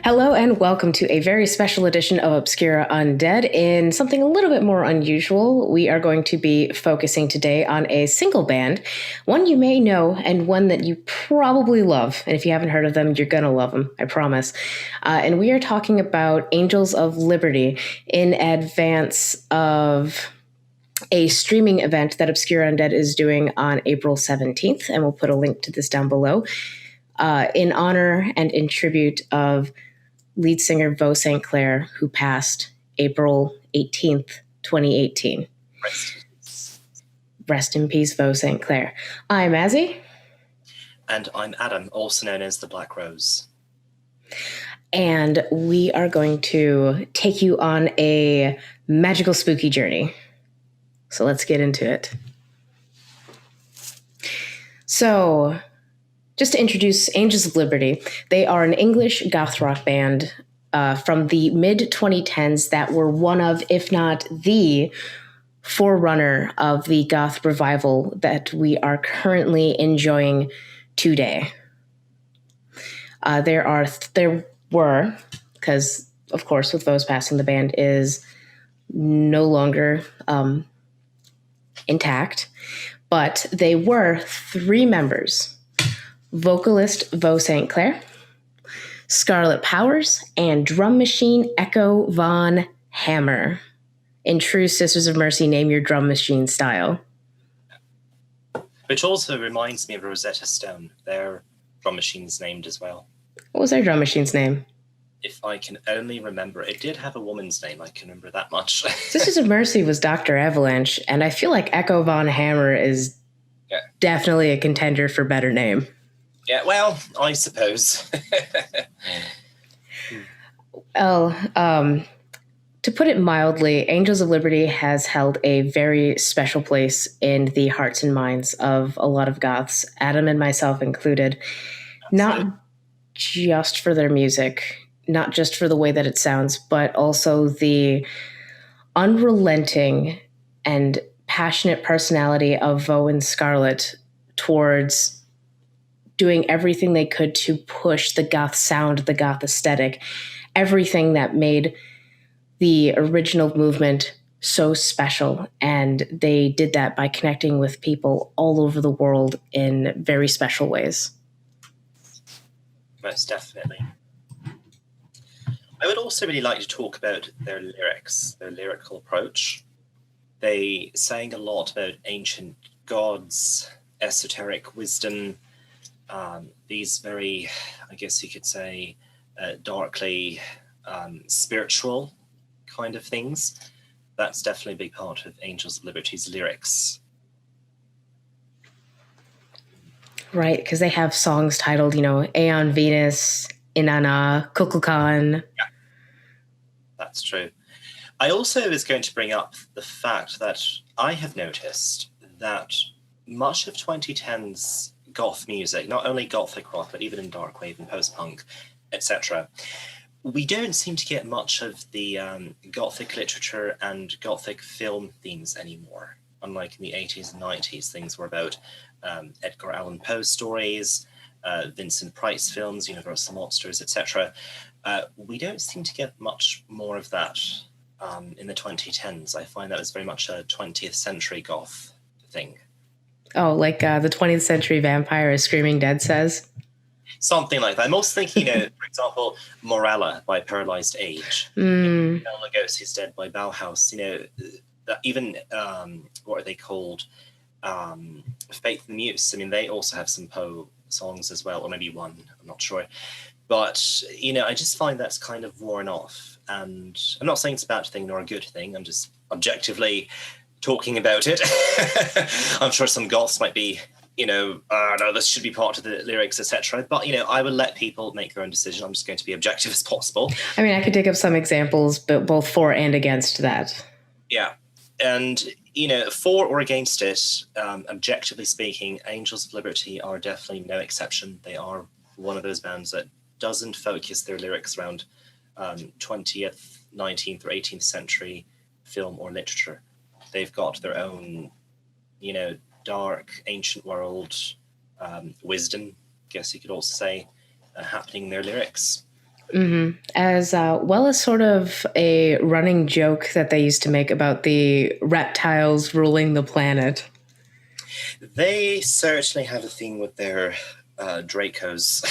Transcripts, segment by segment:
Hello and welcome to a very special edition of Obscura Undead. In something a little bit more unusual, we are going to be focusing today on a single band, one you may know and one that you probably love. And if you haven't heard of them, you're going to love them, I promise. And we are talking about Angels of Liberty in advance of a streaming event that Obscura Undead is doing on April 17th. And we'll put a link to this down below. In honor and in tribute of lead singer Vo Saint-Clare, who passed April 18th, 2018. Rest in peace, Vo Saint-Clare. I'm Azzy. And I'm Adem, also known as the Black Rose. And we are going to take you on a magical, spooky journey. So let's get into it. So, just to introduce Angels of Liberty, they are an English goth rock band from the mid-2010s that were one of, if not the forerunner of the goth revival that we are currently enjoying today. There were, because of course with Vo's passing, the band is no longer intact, but they were three members: vocalist Vo Saint-Clare, Scarlett Powers, and drum machine Echo Von Hammer. In true Sisters of Mercy, name your drum machine style. Which also reminds me of Rosetta Stone. Their drum machine's named as well. What was their drum machine's name? If I can only remember. It did have a woman's name, I can remember that much. Sisters of Mercy was Dr. Avalanche, and I feel like Echo Von Hammer is definitely a contender for better name. Yeah, well, I suppose. To put it mildly, Angels of Liberty has held a very special place in the hearts and minds of a lot of goths, Adem and myself included. Absolutely. Not just for their music, not just for the way that it sounds, but also the unrelenting and passionate personality of Vo and Scarlett towards doing everything they could to push the goth sound, the goth aesthetic, everything that made the original movement so special. And they did that by connecting with people all over the world in very special ways. Most definitely. I would also really like to talk about their lyrics, their lyrical approach. They sang a lot about ancient gods, esoteric wisdom, these very, I guess you could say, darkly spiritual kind of things. That's definitely a big part of Angels of Liberty's lyrics. Right, because they have songs titled, Aeon Venus, Inanna, Kukulkan. Yeah, that's true. I also was going to bring up the fact that I have noticed that much of 2010's goth music, not only gothic rock, but even in dark wave and post-punk, etc., we don't seem to get much of the gothic literature and gothic film themes anymore. Unlike in the 80s and 90s, things were about Edgar Allan Poe stories, Vincent Price films, Universal Monsters, etc. We don't seem to get much more of that in the 2010s. I find that was very much a 20th century goth thing. Oh, like the 20th century vampire, as Screaming Dead says? Something like that. I'm also thinking, for example, Morella by Paralyzed Age, Legacies Dead by Bauhaus, even, what are they called? Faith and the Muse. I mean, they also have some Poe songs as well, or maybe one, I'm not sure. But, I just find that's kind of worn off. And I'm not saying it's a bad thing nor a good thing. I'm just objectively talking about it. I'm sure some goths might be, no, this should be part of the lyrics, etc. But, I will let people make their own decision. I'm just going to be objective as possible. I mean, I could take up some examples, but both for and against that. Yeah. And, for or against it, objectively speaking, Angels of Liberty are definitely no exception. They are one of those bands that doesn't focus their lyrics around 20th, 19th, or 18th century film or literature. They've got their own, dark, ancient world wisdom, I guess you could also say, happening in their lyrics. As well as sort of a running joke that they used to make about the reptiles ruling the planet. They certainly have a thing with their Dracos.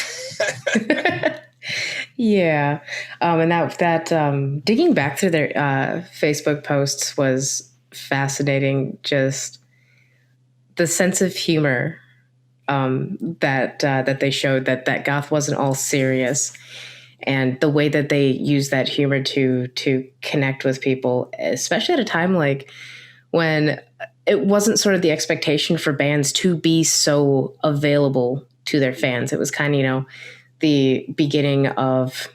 Yeah, and that digging back through their Facebook posts was fascinating. Just the sense of humor that they showed, that goth wasn't all serious, and the way that they use that humor to connect with people, especially at a time like when it wasn't sort of the expectation for bands to be so available to their fans. It was kind of, the beginning of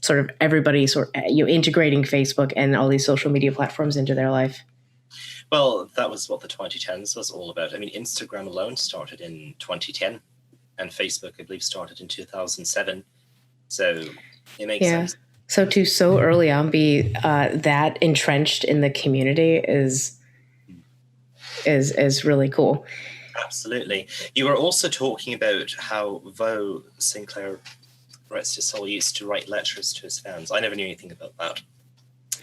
sort of everybody integrating Facebook and all these social media platforms into their life. Well, that was what the 2010s was all about. I mean, Instagram alone started in 2010, and Facebook, I believe, started in 2007. So it makes sense. So to so early on be that entrenched in the community is really cool. Absolutely. You were also talking about how Vaux Saint-Clare, rest his soul, used to write letters to his fans. I never knew anything about that.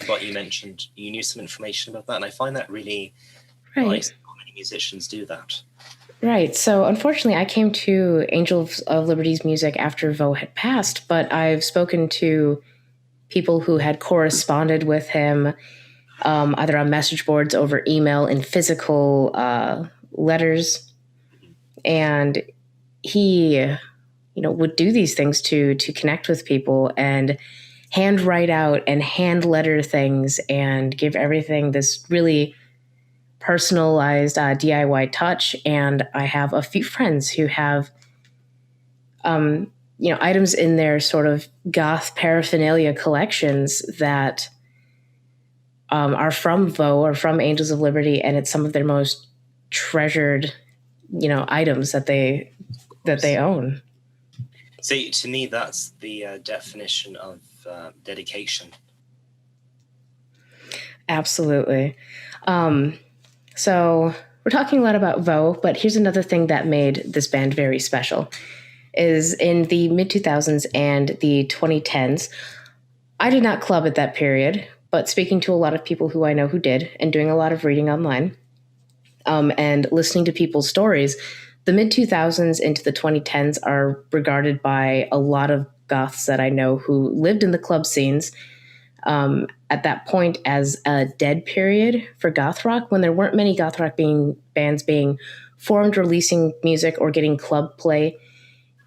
But you mentioned you knew some information about that, and I find that really nice. How many musicians do that? Right. So unfortunately, I came to Angels of Liberty's music after Vaux had passed, but I've spoken to people who had corresponded with him, either on message boards, over email, in physical letters, and he, would do these things to connect with people and hand write out and hand letter things and give everything this really personalized DIY touch. And I have a few friends who have items in their sort of goth paraphernalia collections that are from Vaux or from Angels of Liberty, and it's some of their most treasured items that they own. See, to me, that's the definition of dedication. Absolutely. So we're talking a lot about Vaux, but here's another thing that made this band very special. Is in the mid-2000s and the 2010s, I did not club at that period, but speaking to a lot of people who I know who did, and doing a lot of reading online, and listening to people's stories, the mid-2000s into the 2010s are regarded by a lot of goths that I know who lived in the club scenes at that point as a dead period for goth rock, when there weren't many goth rock bands being formed, releasing music, or getting club play,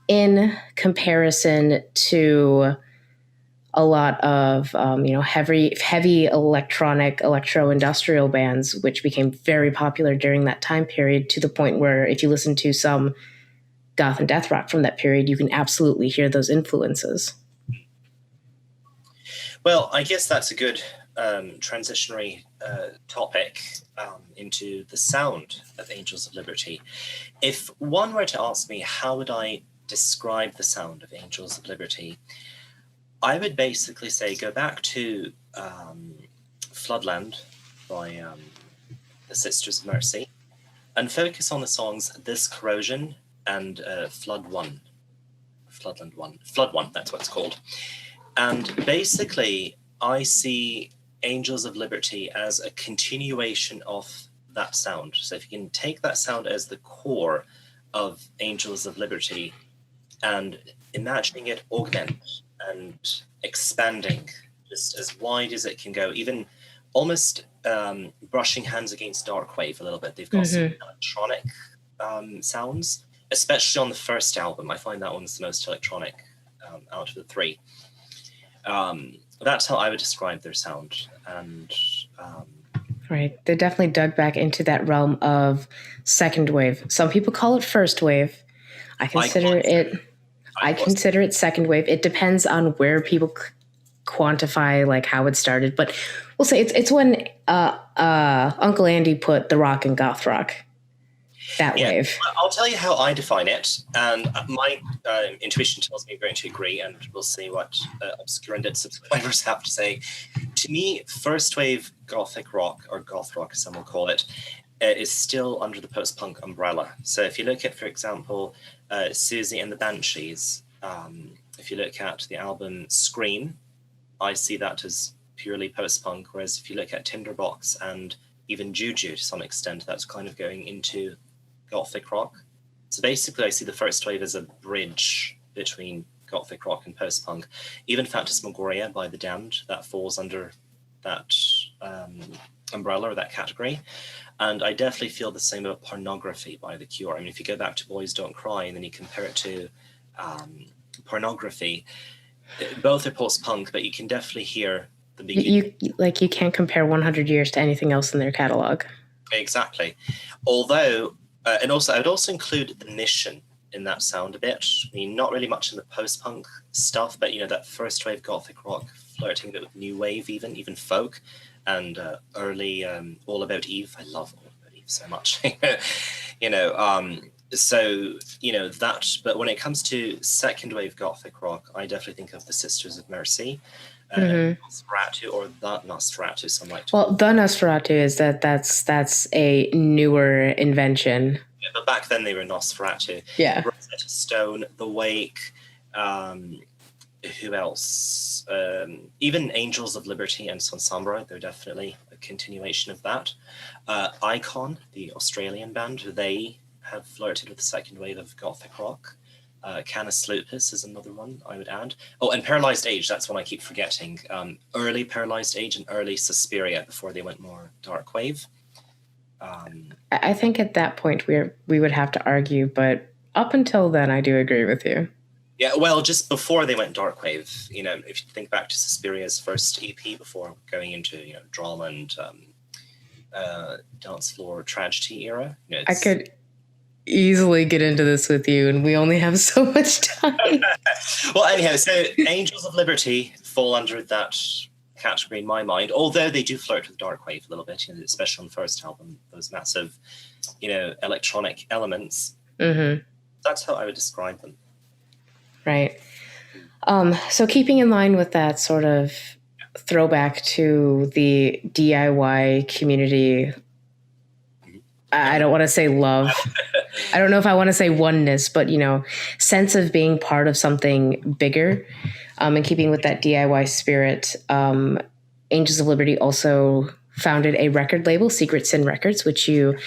in comparison to a lot of heavy electronic, electro-industrial bands, which became very popular during that time period, to the point where if you listen to some goth and death rock from that period, you can absolutely hear those influences. Well, I guess that's a good transitionary topic into the sound of Angels of Liberty. If one were to ask me, how would I describe the sound of Angels of Liberty, I would basically say go back to Floodland by the Sisters of Mercy and focus on the songs This Corrosion and Floodland 1, that's what it's called. And basically, I see Angels of Liberty as a continuation of that sound. So if you can take that sound as the core of Angels of Liberty and imagining it augment and expanding just as wide as it can go, even almost brushing hands against Darkwave a little bit. They've got some electronic sounds, especially on the first album. I find that one's the most electronic out of the three. That's how I would describe their sound. And right, they definitely dug back into that realm of second wave. Some people call it first wave. I consider it second wave. It depends on where people quantify like how it started, but we'll say it's when Uncle Andy put the rock in goth rock. That wave. I'll tell you how I define it, and my intuition tells me you're going to agree, and we'll see what obscurant subscribers have to say. To me, first wave gothic rock, or goth rock as some will call it, is still under the post-punk umbrella. So if you look at, for example, Susie and the Banshees, If you look at the album Scream, I see that as purely post-punk, whereas if you look at Tinderbox and even Juju to some extent, that's kind of going into Gothic rock. So basically I see the first wave as a bridge between Gothic rock and post-punk. Even Phantasmagoria by The Damned, that falls under that umbrella or that category. And I definitely feel the same about Pornography by The Cure. I mean, if you go back to Boys Don't Cry and then you compare it to Pornography, both are post-punk, but you can definitely hear the beginning. You can't compare 100 Years to anything else in their catalog. Exactly. Although, and also I would also include The Mission in that sound a bit. I mean, not really much in the post-punk stuff, but, you know, that first wave Gothic rock, flirting a bit with new wave, even folk, and early All About Eve. I love All About Eve so much. you know, so, you know, that, but when it comes to second wave Gothic rock, I definitely think of the Sisters of Mercy, Nosferatu, or the Nosferatu, some like to. Well, the Nosferatu is that's a newer invention. Yeah, but back then they were Nosferatu. Yeah. Rosetta Stone, The Wake, who else? Even Angels of Liberty and Sonsambra, they're definitely a continuation of that. Icon, the Australian band, they have flirted with the second wave of Gothic rock. Canis Lupus is another one I would add. Oh, and Paralyzed Age, that's one I keep forgetting. Early Paralyzed Age and early Suspiria before they went more dark wave. I think at that point we would have to argue, but up until then, I do agree with you. Yeah, well, just before they went dark wave, you know, if you think back to Suspiria's first EP before going into, you know, drama and dance floor tragedy era. You know, I could easily get into this with you, and we only have so much time. Well, anyhow, so Angels of Liberty fall under that category in my mind, although they do flirt with dark wave a little bit, you know, especially on the first album, those massive, you know, electronic elements. Mm-hmm. That's how I would describe them. Right. So keeping in line with that sort of throwback to the DIY community, I don't want to say love. I don't know if I want to say oneness, but, you know, sense of being part of something bigger. And keeping with that DIY spirit, Angels of Liberty also founded a record label, Secret Sin Records, which you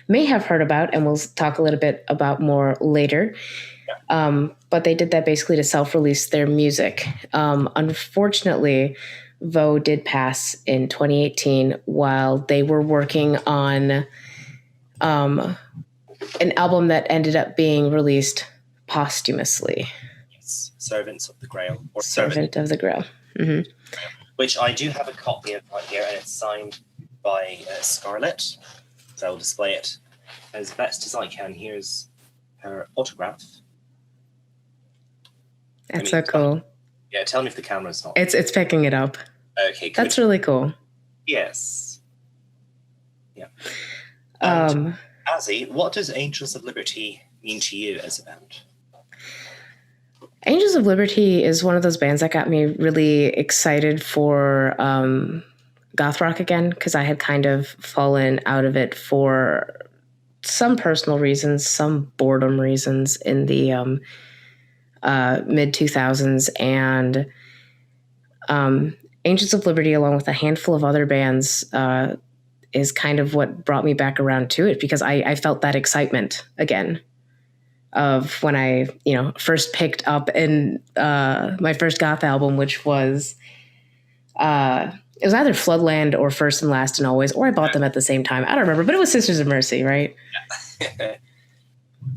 may have heard about, and we'll talk a little bit about more later. But they did that basically to self-release their music. Unfortunately, Vo did pass in 2018 while they were working on an album that ended up being released posthumously. Yes, Servants of the Grail. Or Servant of the Grail. Mm-hmm. Which I do have a copy of right here, and it's signed by Scarlett. So I'll display it as best as I can. Here's her autograph. That's so cool. Yeah, tell me if the camera's not. It's picking it up. Okay, good. That's really cool. Yes. Yeah. And Azzy, what does Angels of Liberty mean to you as a band? Angels of Liberty is one of those bands that got me really excited for goth rock again, because I had kind of fallen out of it for some personal reasons, some boredom reasons in the mid-2000s. And Angels of Liberty, along with a handful of other bands, is kind of what brought me back around to it, because I felt that excitement again of when I, you know, first picked up in my first goth album, which was it was either Floodland or First and Last and Always, or I bought them at the same time. I don't remember, but it was Sisters of Mercy, right? Yeah.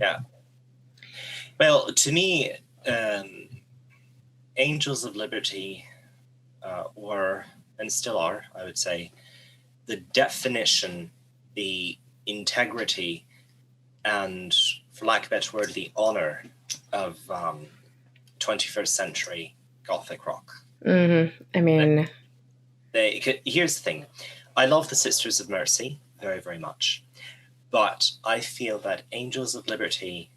Yeah. Well, to me, Angels of Liberty were, and still are, I would say, the definition, the integrity, and, for lack of a better word, the honor of 21st century Gothic rock. Mm-hmm. I mean, here's the thing. I love the Sisters of Mercy very, very much, but I feel that Angels of Liberty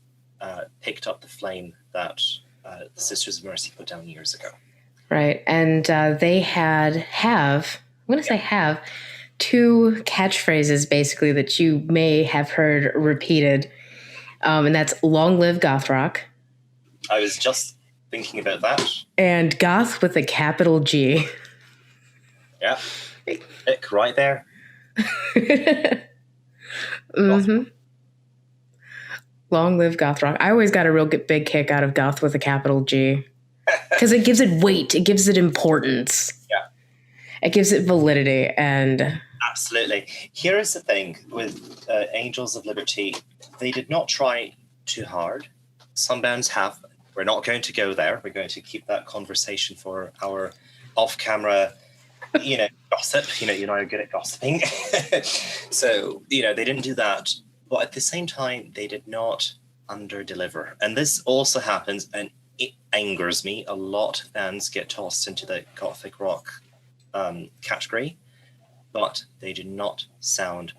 picked up the flame that the Sisters of Mercy put down years ago. Right, and they have two catchphrases basically that you may have heard repeated, and that's "Long live goth rock." I was just thinking about that. And Goth with a capital G. Yeah. Ick right there. Mm-hmm. Long live goth rock. I always got a real big kick out of goth with a capital G. Because it gives it weight. It gives it importance. Yeah. It gives it validity. And absolutely. Here is the thing with Angels of Liberty. They did not try too hard. Some bands have. We're not going to go there. We're going to keep that conversation for our off-camera, gossip. You and I are good at gossiping. So, they didn't do that. But at the same time, they did not under-deliver. And this also happens, and it angers me. A lot of bands get tossed into the gothic rock category, but they do not sound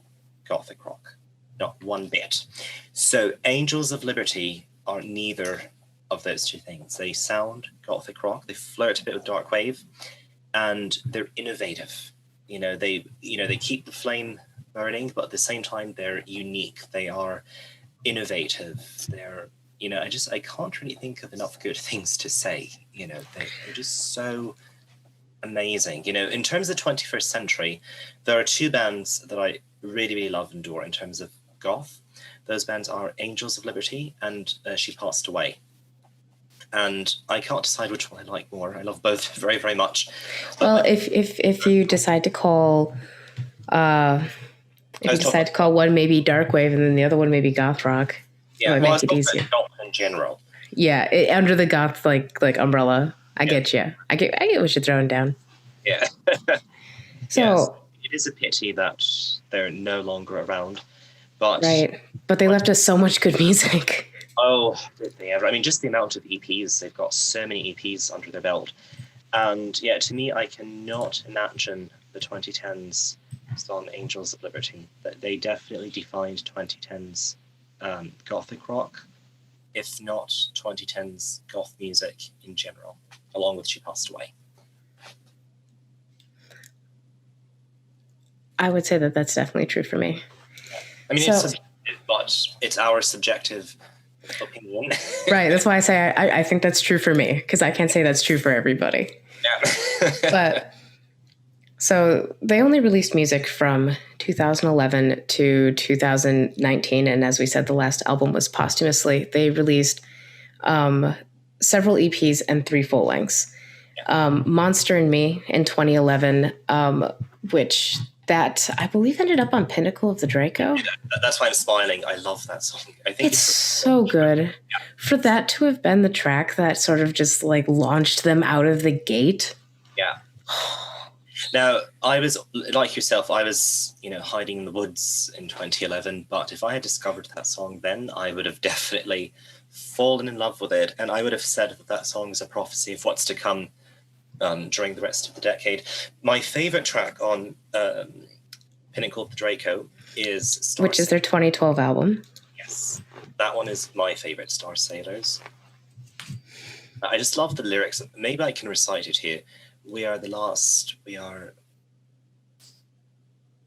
gothic rock. Not one bit. So Angels of Liberty are neither of those two things. They sound gothic rock. They flirt a bit with dark wave, and they're innovative. They keep the flame burning, but at the same time they're unique. They are innovative. They're I can't really think of enough good things to say. They're just so amazing. In terms of the 21st century, there are two bands that I really, really love and adore in terms of goth. Those bands are Angels of Liberty and She Passed Away. And I can't decide which one I like more. I love both very, very much. Well, if you decide to call one maybe dark wave and then the other one maybe goth rock, yeah, well, make it easier. Goth in general. Yeah, under the goth like umbrella. I get you. I get what you're throwing down. Yeah. So yes, it is a pity that they're no longer around. But right. But they left us so much good music. Oh, did they ever? I mean, just the amount of EPs. They've got so many EPs under their belt. And yeah, to me, I cannot imagine the 2010s song Angels of Liberty. They definitely defined 2010s gothic rock, if not 2010s goth music in general, along with She Passed Away. I would say that that's definitely true for me. I mean, it's subjective, but it's our subjective opinion. Right. That's why I say I think that's true for me, because I can't say that's true for everybody. Yeah. But so they only released music from 2011 to 2019. And as we said, the last album was posthumously. They released several EPs and 3 full lengths. Yeah. Monster and Me in 2011, which that I believe ended up on Pinnacle of the Draco. Yeah, that's why I'm smiling. I love that song. I think it's so good. Yeah. For that to have been the track that sort of just like launched them out of the gate. Yeah. Now, I was like yourself. I was, hiding in the woods in 2011. But if I had discovered that song then, I would have definitely fallen in love with it, and I would have said that song is a prophecy of what's to come. During the rest of the decade. My favorite track on Pinnacle of the Draco is Star Which is their 2012 album. Yes. That one is my favorite, Star Sailors. I just love the lyrics. Maybe I can recite it here. We are the last.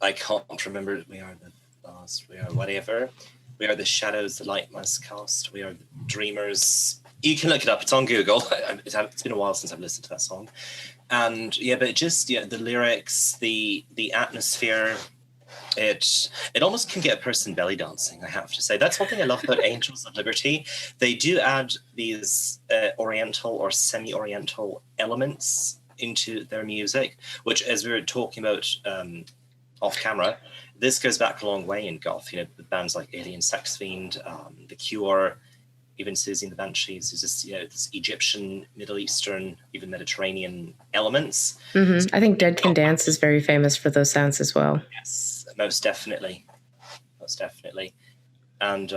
I can't remember. We are the last. We are whatever. We are the shadows the light must cast. We are the dreamers. You can look it up. It's on Google. It's been a while since I've listened to that song. And but just the lyrics, the atmosphere, it almost can get a person belly dancing, I have to say. That's one thing I love about Angels of Liberty. They do add these oriental or semi-oriental elements into their music, which, as we were talking about off camera, this goes back a long way in goth. Bands like Alien Sex Fiend, The Cure, even Susie and the Banshees, is just this Egyptian, Middle Eastern, even Mediterranean elements. Mm-hmm. I think Dead Can Dance is very famous for those sounds as well. Yes, most definitely. And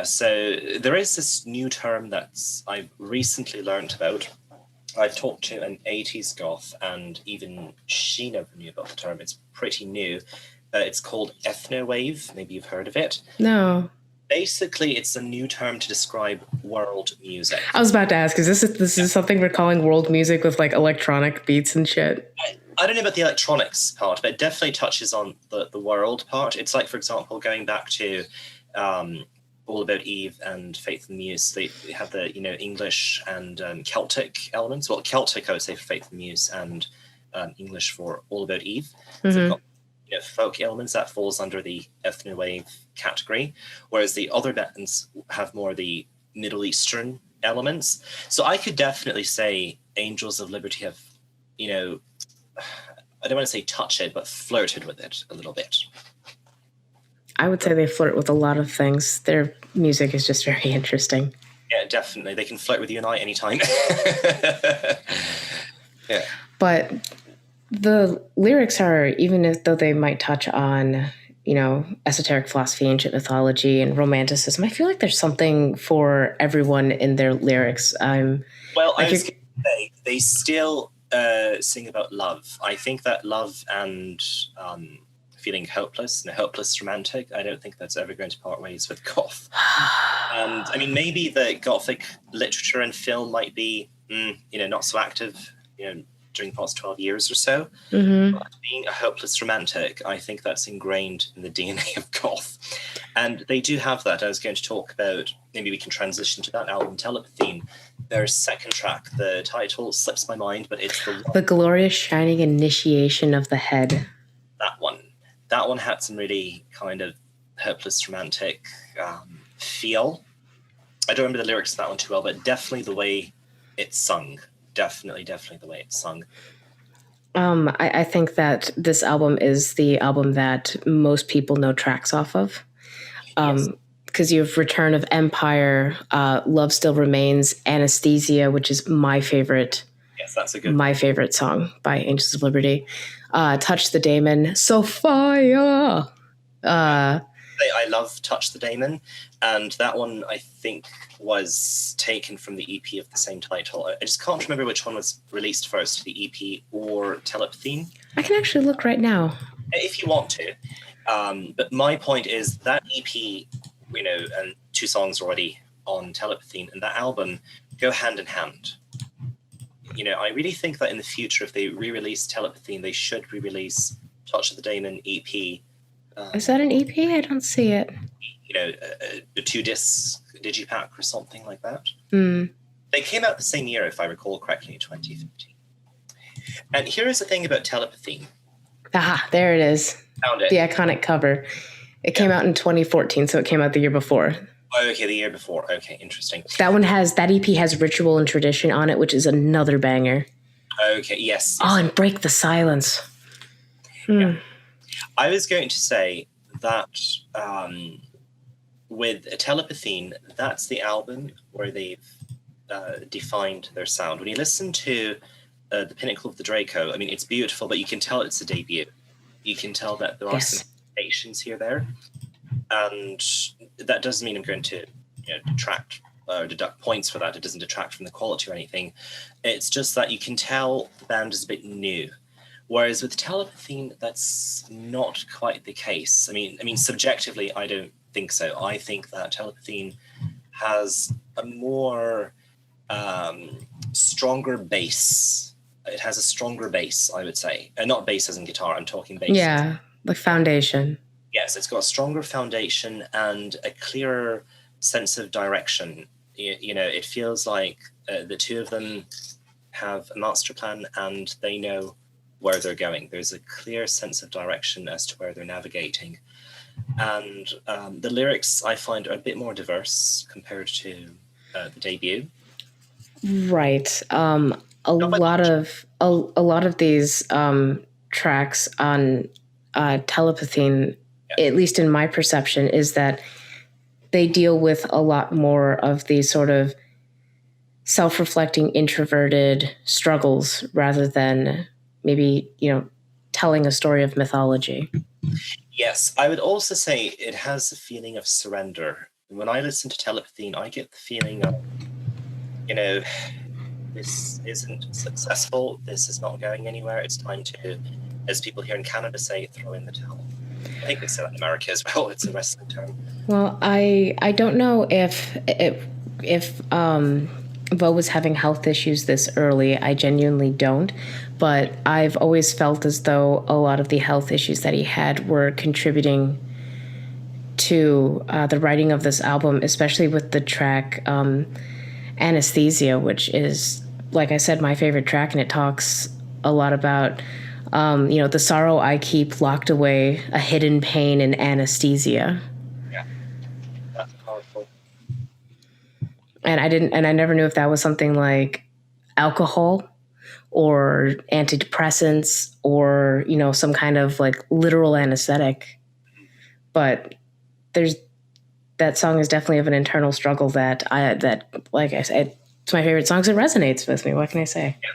so there is this new term that I've recently learned about. I've talked to an 80s goth, and even she never knew about the term. It's pretty new. It's called ethno-wave. Maybe you've heard of it. No. Basically, it's a new term to describe world music. I was about to ask, is this is something we're calling world music with like electronic beats and shit? I don't know about the electronics part, but it definitely touches on the world part. It's like, for example, going back to All About Eve and Faith and Muse, they have the English and Celtic elements. Well, Celtic I would say for Faith and Muse, and English for All About Eve. So they've got folk elements that falls under the ethno wave category, whereas the other bands have more the Middle Eastern elements. So I could definitely say Angels of Liberty have, I don't want to say touch it, but flirted with it a little bit. I would say they flirt with a lot of things. Their music is just very interesting. Yeah, definitely. They can flirt with you and I anytime. Yeah. But the lyrics are, even though they might touch on, esoteric philosophy, ancient mythology, and romanticism, I feel like there's something for everyone in their lyrics. I was going to say, they still sing about love. I think that love and feeling hopeless and a hopeless romantic, I don't think that's ever going to part ways with Goth. And I mean, maybe the Gothic literature and film might be, not so active, during the past 12 years or so. But being a hopeless romantic, I think that's ingrained in the DNA of Goth. And they do have that. I was going to talk about, maybe we can transition to that album, Telepathy. Their second track, the title slips my mind, but it's the glorious shining initiation of the head. That one had some really kind of hopeless romantic feel. I don't remember the lyrics of that one too well, but definitely the way it's sung. Definitely the way it's sung. I think that this album is the album that most people know tracks off of. Because you have Return of Empire, Love Still Remains, Anesthesia, which is my favorite. Yes, that's a good my favorite song by Angels of Liberty. Touch the Daemon, Sophia. I love Touch the Daemon, and that one I think was taken from the EP of the same title. I just can't remember which one was released first, the EP or Telepathy. I can actually look right now. If you want to. But my point is that EP, and 2 songs already on Telepathy, and that album go hand in hand. I really think that in the future, if they re-release Telepathy, they should re-release Touch of the Daemon EP. Is that an EP? I don't see it. A 2-disc digipack or something like that. They came out the same year, if I recall correctly, in 2015. And here is the thing about Telepathy. Ah, there it is. Found it. The iconic cover. It came out in 2014, so it came out the year before. Oh, okay, the year before. Okay, interesting. That EP has Ritual and Tradition on it, which is another banger. Okay, yes. Oh, and Break the Silence. Yeah. I was going to say that with Telepathy, that's the album where they've defined their sound. When you listen to The Pinnacle of the Draco, I mean, it's beautiful, but you can tell it's a debut. You can tell that there are some patience there. And that doesn't mean I'm going to detract or deduct points for that. It doesn't detract from the quality or anything. It's just that you can tell the band is a bit new. Whereas with Telepathy, that's not quite the case. I mean, subjectively, I don't think so. I think that Telepathy has a more stronger bass. It has a stronger bass, I would say. Not bass as in guitar, I'm talking bass. Yeah, like foundation. Yes, it's got a stronger foundation and a clearer sense of direction. It feels like the two of them have a master plan and they know where they're going. There's a clear sense of direction as to where they're navigating. And the lyrics, I find, are a bit more diverse compared to the debut. Right. A lot of these tracks on Telepathy, at least in my perception, is that they deal with a lot more of these sort of self-reflecting, introverted struggles rather than maybe, telling a story of mythology. Yes, I would also say it has a feeling of surrender. When I listen to Telepathy, I get the feeling of, this isn't successful, this is not going anywhere, it's time to, as people here in Canada say, throw in the towel. I think they say that in America as well, it's a wrestling term. Well, I don't know if Vo was having health issues this early. I genuinely don't. But I've always felt as though a lot of the health issues that he had were contributing to the writing of this album, especially with the track Anesthesia, which is, like I said, my favorite track, and it talks a lot about, the sorrow I keep locked away, a hidden pain in anesthesia. Yeah, that's powerful. And I never knew if that was something like alcohol or antidepressants or, some kind of like literal anesthetic. But that song is definitely of an internal struggle that like I said, it's my favorite song. It resonates with me. What can I say? Yeah.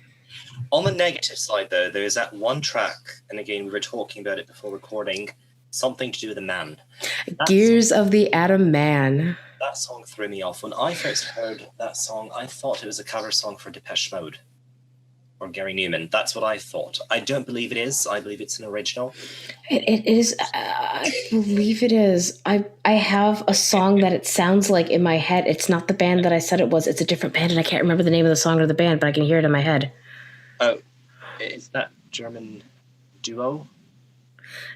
On the negative side, though, there's that one track, and again, we were talking about it before recording, Something to Do with a Man. Gears of the Adem Man. That song threw me off. When I first heard that song, I thought it was a cover song for Depeche Mode or Gary Newman. That's what I thought. I don't believe it is. I believe it's an original. It is. I believe it is. I have a song that it sounds like in my head. It's not the band that I said it was. It's a different band, and I can't remember the name of the song or the band, but I can hear it in my head. Oh, is that German duo?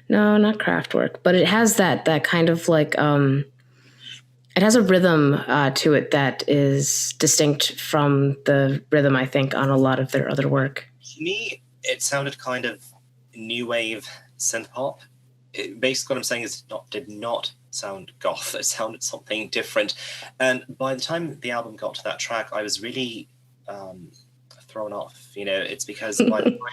No, not Kraftwerk, but it has that kind of like it has a rhythm to it that is distinct from the rhythm, I think, on a lot of their other work. To me, it sounded kind of new wave synth pop. Basically, what I'm saying is it did not sound goth. It sounded something different. And by the time the album got to that track, I was really thrown off. It's because by the time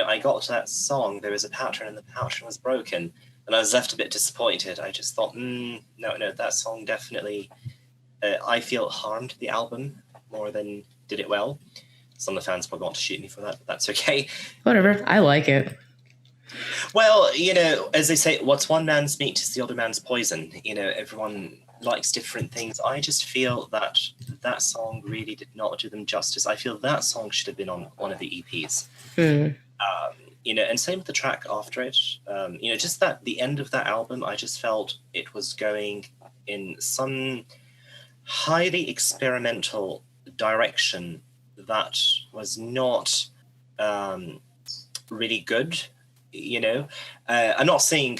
I got to that song, there was a pattern and the pattern was broken. And I was left a bit disappointed. I just thought, no, that song definitely, I feel, harmed the album more than did it well. Some of the fans probably want to shoot me for that, but that's okay. Whatever. I like it. Well, as they say, what's one man's meat is the other man's poison. Everyone likes different things. I just feel that song really did not do them justice. I feel that song should have been on one of the EPs. And same with the track after it. Just that the end of that album, I just felt it was going in some highly experimental direction that was not really good. I'm not saying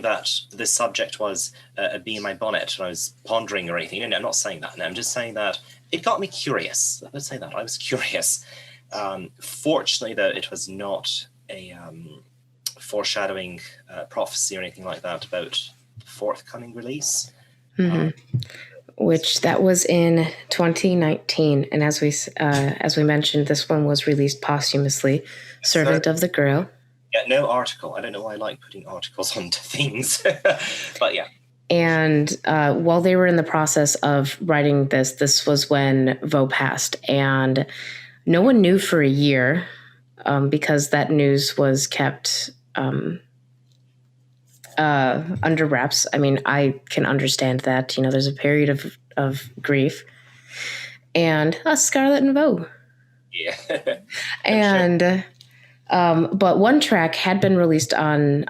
that this subject was a bee in my bonnet and I was pondering or anything. No, I'm not saying that. No, I'm just saying that it got me curious. Let's say that I was curious. Fortunately, though, it was not a foreshadowing prophecy or anything like that about the forthcoming release. Which that was in 2019, and as we mentioned, this one was released posthumously. Servant of the Grail. Yeah, no article. I don't know why I like putting articles onto things, but yeah. And while they were in the process of writing this was when Vo passed, and no one knew for a year because that news was kept under wraps. I mean, I can understand that. There's a period of grief, and Scarlett and Vo. Yeah. And but one track had been released on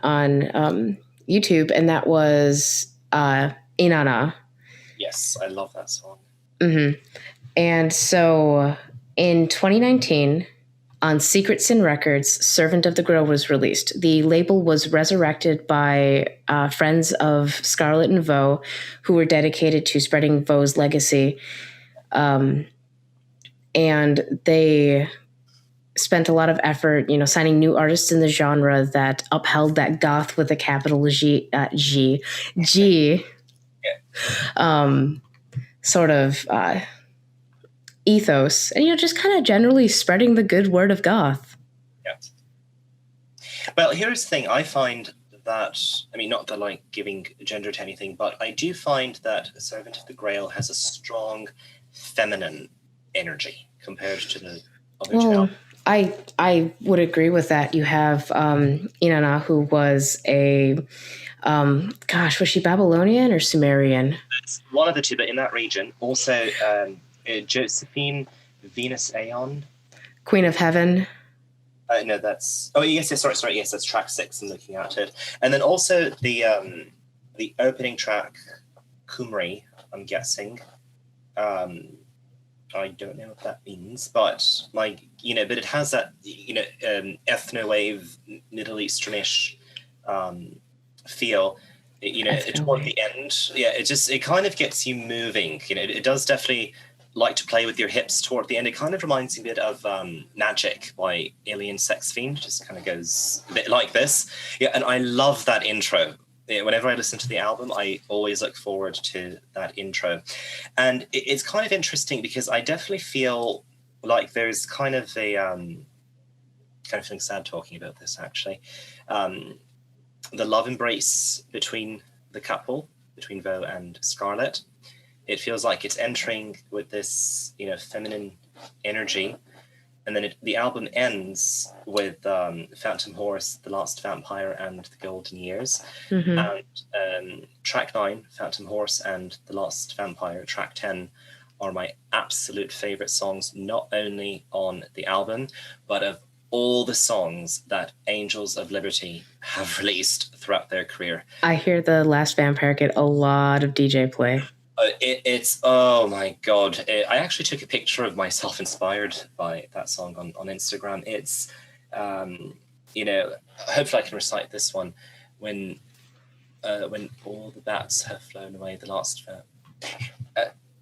YouTube, and that was Inanna. Yes, I love that song. Mm-hmm. And so in 2019, on Secret Sin Records, Servant of the Grail was released. The label was resurrected by friends of Scarlett and Vo, who were dedicated to spreading Vo's legacy. And they spent a lot of effort, signing new artists in the genre that upheld that goth with a capital G, sort of ethos, and just kind of generally spreading the good word of goth. Yes. Well, here's the thing. I find that, not that like giving gender to anything, but I do find that Servant of the Grail has a strong feminine energy compared to the other two. I would agree with that. You have Inanna, who was a was she Babylonian or Sumerian? It's one of the two, but in that region. Also, Josephine Venus Aeon, Queen of Heaven. No, that's... Oh, yes, sorry. Yes, that's track 6. I'm looking at it. And then also the opening track, Kumri, I'm guessing. I don't know what that means, but but it has that, ethno-wave, Middle Easternish feel. toward the end, it kind of gets you moving. It does definitely like to play with your hips toward the end. It kind of reminds me a bit of Magic by Alien Sex Fiend. Just kind of goes a bit like this. Yeah, and I love that intro. Whenever I listen to the album, I always look forward to that intro. And it's kind of interesting because I definitely feel like there's kind of a kind of feeling sad talking about this, actually. The love embrace between the couple, between Vaux and Scarlett. It feels like it's entering with this, feminine energy. And then the album ends with Phantom Horse, The Last Vampire, and The Golden Years. Mm-hmm. And track 9, Phantom Horse, and The Last Vampire, track 10, are my absolute favorite songs, not only on the album, but of all the songs that Angels of Liberty have released throughout their career. I hear The Last Vampire get a lot of DJ play. It's oh my god! I actually took a picture of myself inspired by that song on Instagram. It's, hopefully I can recite this one. When all the bats have flown away, the last.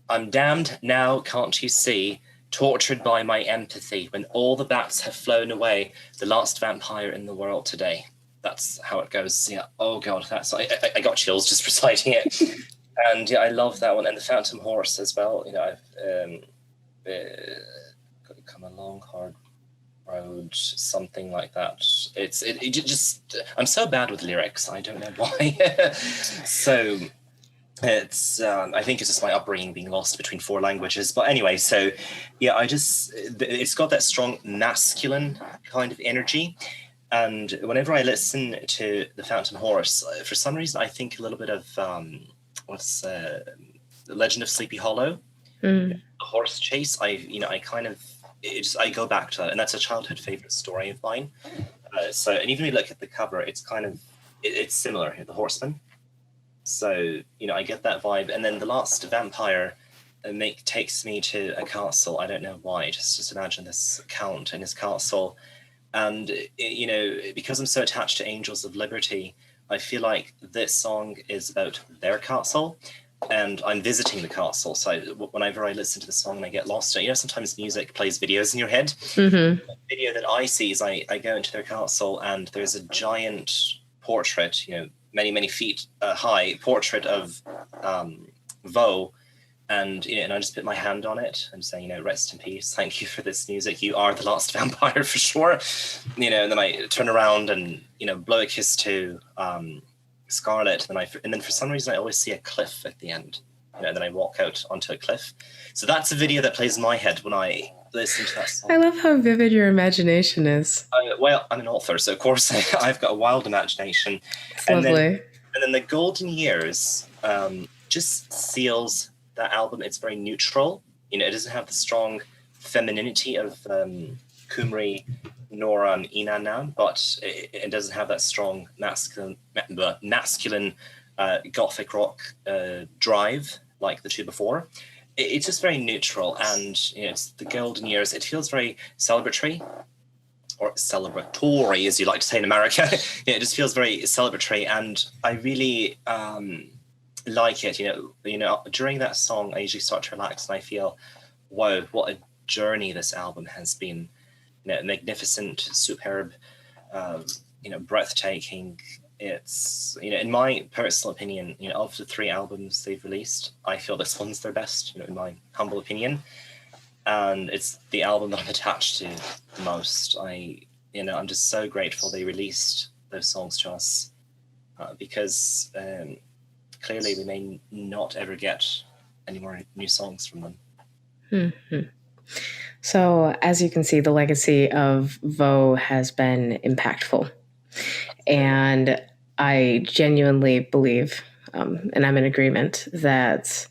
I'm damned now, can't you see? Tortured by my empathy. When all the bats have flown away, the last vampire in the world today. That's how it goes. Yeah. Oh god, I got chills just reciting it. And I love that one, and the Phantom Horse as well. I've got to come a long hard road, something like that. It just I'm so bad with lyrics. I don't know why. So it's I think it's just my upbringing being lost between 4 languages. But anyway, so yeah, it's got that strong masculine kind of energy. And whenever I listen to the Phantom Horse, for some reason I think a little bit of The Legend of Sleepy Hollow, the horse chase. I go back to that, and that's a childhood favorite story of mine. And even when you look at the cover, it's it's similar, the horseman. So I get that vibe, and then The Last Vampire takes me to a castle. I don't know why. Just imagine this count in his castle, and because I'm so attached to Angels of Liberty, I feel like this song is about their castle, and I'm visiting the castle. So whenever I listen to the song and I get lost, sometimes music plays videos in your head. Mm-hmm. The video that I see is I go into their castle, and there's a giant portrait, many, many feet high portrait of Vaux. And and I just put my hand on it and say, rest in peace. Thank you for this music. You are the last vampire for sure. And then I turn around and blow a kiss to Scarlett. And then for some reason I always see a cliff at the end. And then I walk out onto a cliff. So that's a video that plays in my head when I listen to that song. I love how vivid your imagination is. Well, I'm an author, so of course I've got a wild imagination. It's lovely. And then The Golden Years just seals that album. It's very neutral. It doesn't have the strong femininity of Cymru nor Inanna, but it doesn't have that strong masculine gothic rock drive like the 2 before. It's just very neutral, and it's The Golden Years. It feels very celebratory, or celebratory, as you like to say in America. It just feels very celebratory, and I really like it. During that song I usually start to relax, and I feel, wow, what a journey this album has been. Magnificent, superb, breathtaking. It's in my personal opinion, of the 3 albums they've released, I feel this one's their best, in my humble opinion, and it's the album that I'm attached to the most. I'm just so grateful they released those songs to us, because clearly we may not ever get any more new songs from them. Mm-hmm. So, as you can see, the legacy of Vaux has been impactful. And I genuinely believe, and I'm in agreement, that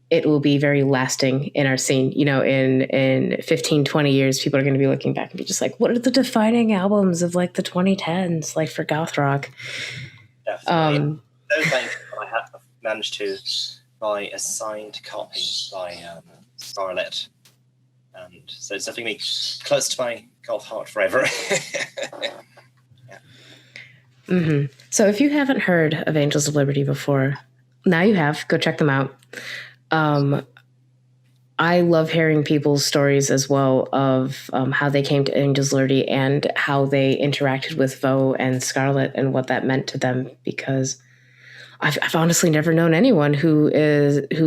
it will be very lasting in our scene. In 15, 20 years, people are going to be looking back and be just like, what are the defining albums of like the 2010s, like for goth rock? Definitely. I have managed to buy a signed copy by Scarlett. And so it's definitely close to my golf heart forever. Yeah. So if you haven't heard of Angels of Liberty before, now you have. Go check them out. I love hearing people's stories as well of how they came to Angels of Liberty and how they interacted with Vo and Scarlet and what that meant to them, because I've honestly never known anyone who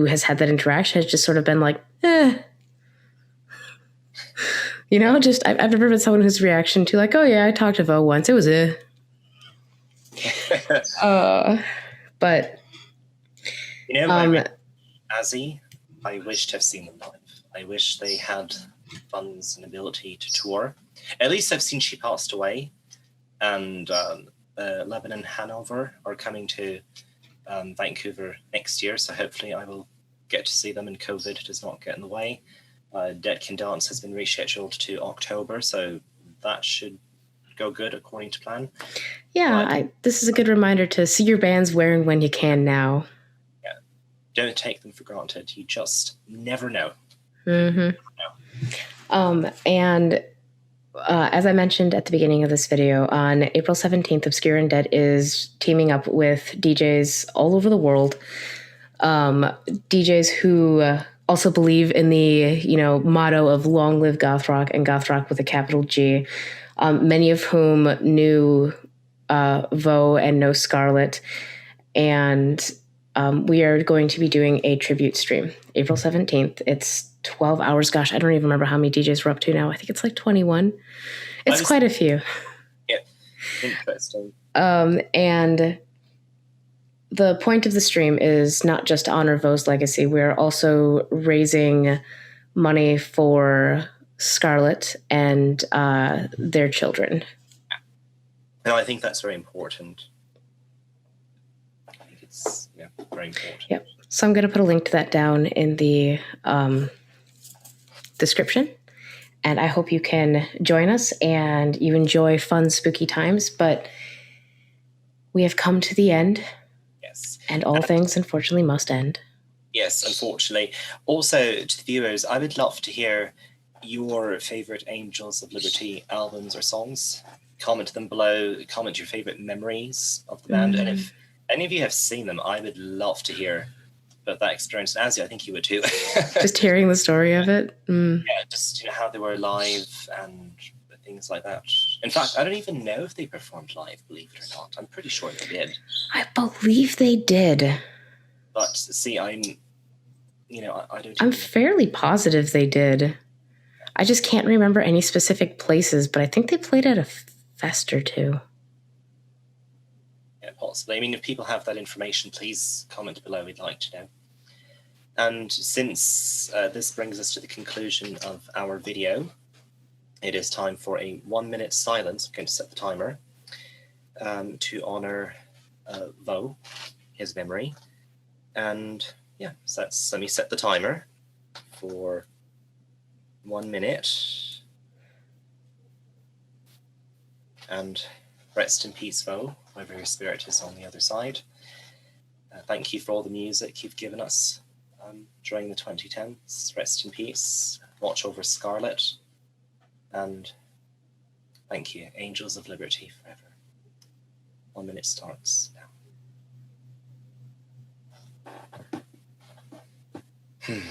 has had that interaction. Has just sort of been like, you know, just I've never been someone whose reaction to like, oh yeah, I talked to Vo once. It was but You know, Azzy, I wish to have seen them live. I wish they had funds and ability to tour. At least I've seen she passed away, and Lebanon and Hanover are coming to Vancouver next year, so hopefully I will get to see them and COVID does not get in the way. Dead Can Dance has been rescheduled to October, so that should go good according to plan. Yeah, this is a good reminder to see your bands where and when you can now. Yeah, don't take them for granted. You just never know. And as I mentioned at the beginning of this video, on April 17th, Obscure Undead is teaming up with DJs all over the world. DJs who also believe in the, motto of long live goth rock, and goth rock with a capital G. Many of whom knew Vo and know Scarlet. And we are going to be doing a tribute stream April 17th. It's 12 hours. Gosh, I don't even remember how many DJs we're up to now. I think it's like 21. It's quite a few. Yeah, interesting. And the point of the stream is not just to honor Vo's legacy. We're also raising money for Scarlet and their children. No, I think that's very important. I think it's very important. Yep. So I'm going to put a link to that down in the description. And I hope you can join us and you enjoy fun, spooky times. But we have come to the end. Yes. And all things, unfortunately, must end. Yes, unfortunately. Also, to the viewers, I would love to hear your favorite Angels of Liberty albums or songs. Comment them below. Comment your favorite memories of the band. And if any of you have seen them, I would love to hear about that experience. And Azzy, I think you would too. Just hearing the story of it. Yeah, just how they were live and things like that. In fact, I don't even know if they performed live, believe it or not. I'm pretty sure they did. I believe they did. But see, I don't. I'm fairly positive they did. I just can't remember any specific places, but I think they played at a fest or two. Yeah, possibly. I mean, if people have that information, please comment below. We'd like to know. And since this brings us to the conclusion of our video, it is time for a 1-minute silence. I'm going to set the timer to honor Vo, his memory. And yeah, so let me set the timer for 1 minute. And rest in peace, Vo, wherever your spirit is on the other side. Thank you for all the music you've given us during the 2010s. Rest in peace. Watch over Scarlet. And thank you. Angels of Liberty forever. 1 minute starts now.